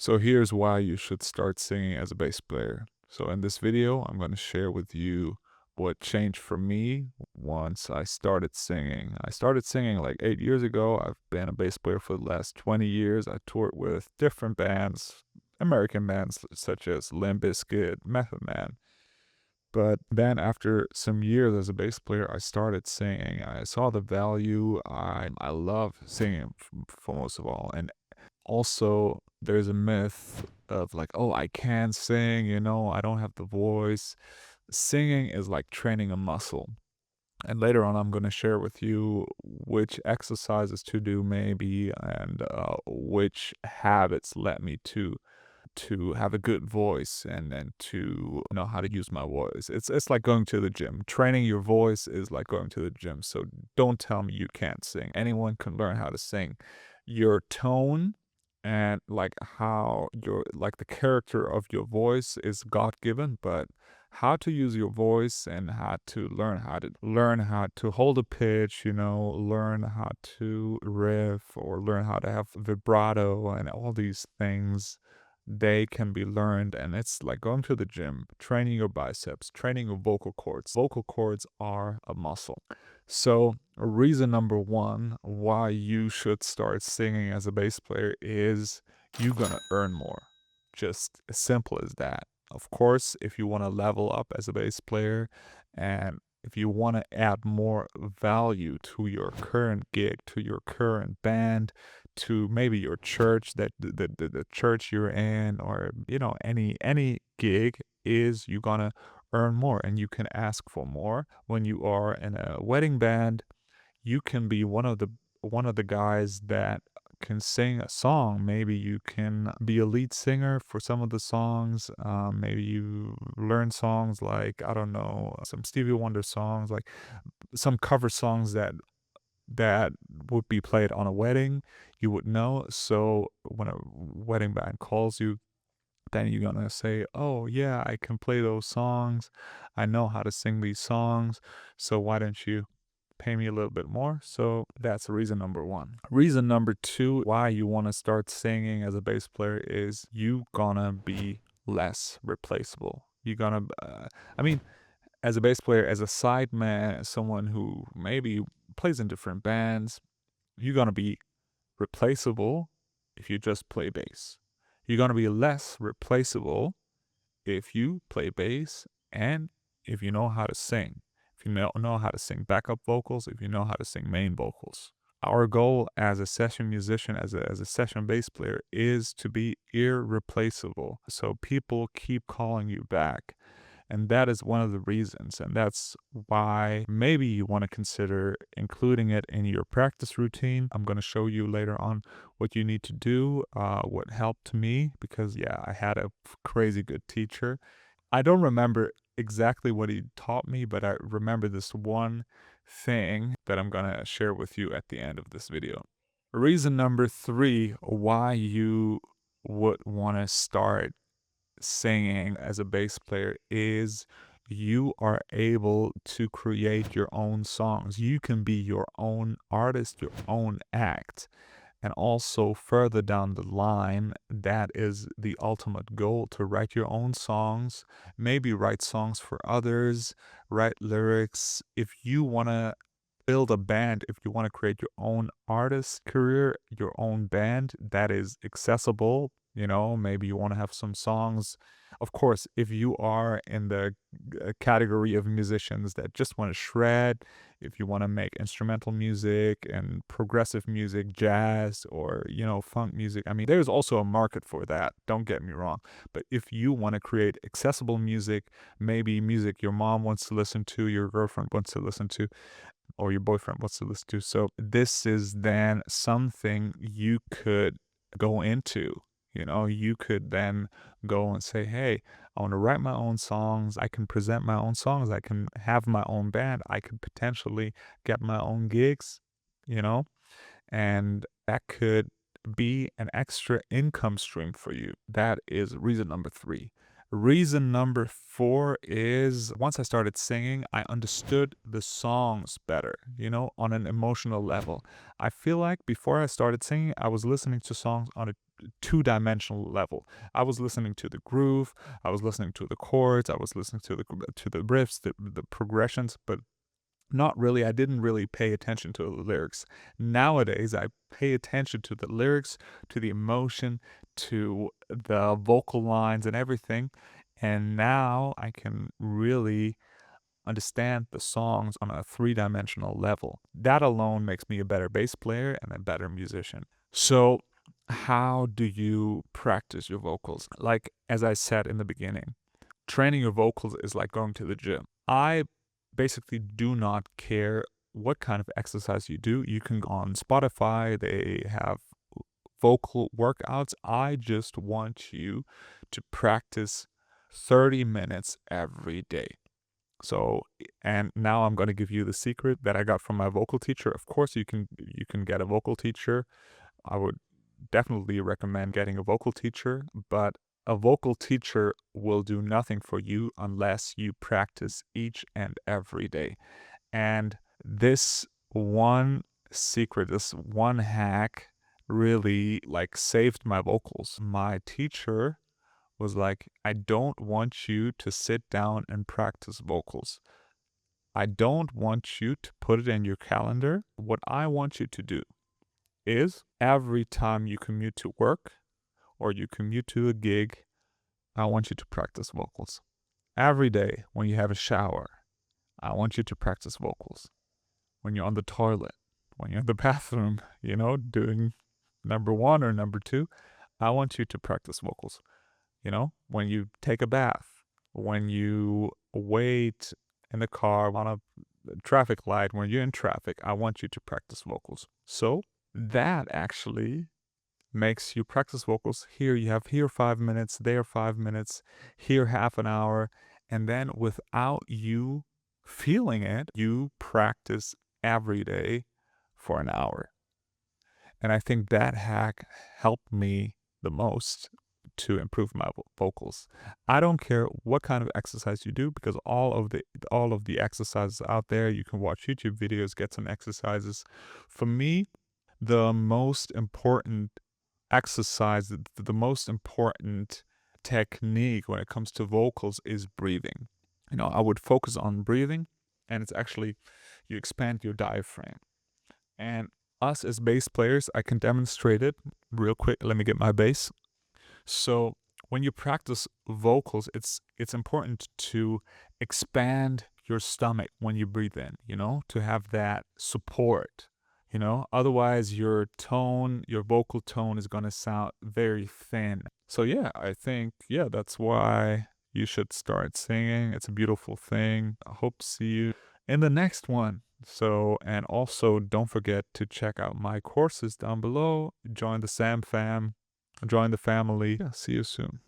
So here's why you should start singing as a bass player. So in this video, I'm going to share with you what changed for me once I started singing. I started singing like 8 years ago. I've been a bass player for the last 20 years. I toured with different bands, American bands such as Limp Bizkit, Method Man. But then after some years as a bass player, I started singing. I saw the value. I love singing for most of all. And also, there's a myth of like, oh, I can't sing, I don't have the voice. Singing is like training a muscle. And later on, I'm going to share with you which exercises to do, maybe, and which habits led me to have a good voice and to know how to use my voice. It's like going to the gym. Training your voice is like going to the gym. So don't tell me you can't sing. Anyone can learn how to sing. Your tone and like how like the character of your voice is God given, but how to use your voice and how to learn how to hold a pitch, learn how to riff or learn how to have vibrato and all these things, they can be learned. And it's like going to the gym, training your biceps, training your vocal cords. Vocal cords are a muscle. So reason number one why you should start singing as a bass player is you're gonna earn more. Just as simple as that. Of course, if you want to level up as a bass player and if you want to add more value to your current gig, to your current band, to maybe your church, that the church you're in, or any gig, is you gonna earn more and you can ask for more. When you are in a wedding band, you can be one of the guys that can sing a song. Maybe you can be a lead singer for some of the songs. Maybe you learn songs like, I don't know, some Stevie Wonder songs, like some cover songs that would be played on a wedding, you would know. So when a wedding band calls you, then you're gonna say, oh yeah, I can play those songs. I know how to sing these songs. So why don't you pay me a little bit more? So that's reason number one. Reason number two why you want to start singing as a bass player is you gonna be less replaceable. You're gonna, I mean, as a bass player, as a sideman, as someone who maybe plays in different bands, you're gonna be replaceable if you just play bass. You're gonna be less replaceable if you play bass and if you know how to sing. If you know how to sing backup vocals, if you know how to sing main vocals. Our goal as a session musician, as a session bass player, is to be irreplaceable. So people keep calling you back. And that is one of the reasons. And that's why maybe you want to consider including it in your practice routine. I'm going to show you later on what you need to do, what helped me, because, yeah, I had a crazy good teacher. I don't remember exactly what he taught me, but I remember this one thing that I'm going to share with you at the end of this video. Reason number three why you would want to start singing as a bass player is you are able to create your own songs. You can be your own artist, your own act. And also further down the line, that is the ultimate goal, to write your own songs, maybe write songs for others, write lyrics. If you want to build a band, if you want to create your own artist career, your own band that is accessible, maybe you want to have some songs. Of course, if you are in the category of musicians that just want to shred, if you want to make instrumental music and progressive music, jazz, or, funk music, I mean, there's also a market for that, don't get me wrong. But if you want to create accessible music, maybe music your mom wants to listen to, your girlfriend wants to listen to, or your boyfriend wants to listen to. So this is then something you could go into. You could then go and say, hey, I want to write my own songs. I can present my own songs. I can have my own band. I could potentially get my own gigs, and that could be an extra income stream for you. That is reason number three. Reason number four is once I started singing, I understood the songs better, on an emotional level. I feel like before I started singing, I was listening to songs on a two-dimensional level. I was listening to the groove, I was listening to the chords, I was listening to the riffs, the progressions, but not really. I didn't really pay attention to the lyrics. Nowadays, I pay attention to the lyrics, to the emotion, to the vocal lines and everything. And now I can really understand the songs on a three-dimensional level. That alone makes me a better bass player and a better musician. So, how do you practice your vocals? Like, as I said in the beginning, training your vocals is like going to the gym. I basically do not care what kind of exercise you do. You can go on Spotify, they have vocal workouts. I just want you to practice 30 minutes every day. So, and now I'm going to give you the secret that I got from my vocal teacher. Of course, you can get a vocal teacher. I would definitely recommend getting a vocal teacher, but a vocal teacher will do nothing for you unless you practice each and every day. And this one secret, this one hack really like saved my vocals. My teacher was like, I don't want you to sit down and practice vocals. I don't want you to put it in your calendar. What I want you to do is every time you commute to work or you commute to a gig, I want you to practice vocals. Every day when you have a shower, I want you to practice vocals. When you're on the toilet, when you're in the bathroom, doing number one or number two, I want you to practice vocals. When you take a bath, when you wait in the car on a traffic light, when you're in traffic, I want you to practice vocals. So that actually makes you practice vocals. Here you have 5 minutes, there 5 minutes, here half an hour, and then without you feeling it, you practice every day for an hour. And I think that hack helped me the most to improve my vocals. I don't care what kind of exercise you do, because all of the exercises out there, you can watch YouTube videos, get some exercises. For me, the most important exercise, the most important technique when it comes to vocals is breathing. I would focus on breathing, and it's actually, you expand your diaphragm. And us as bass players, I can demonstrate it real quick. Let me get my bass. So when you practice vocals, it's important to expand your stomach when you breathe in, to have that support. Otherwise your vocal tone is going to sound very thin. So yeah, I think, that's why you should start singing. It's a beautiful thing. I hope to see you in the next one. So, and also don't forget to check out my courses down below. Join the Sam fam, join the family. Yeah, see you soon.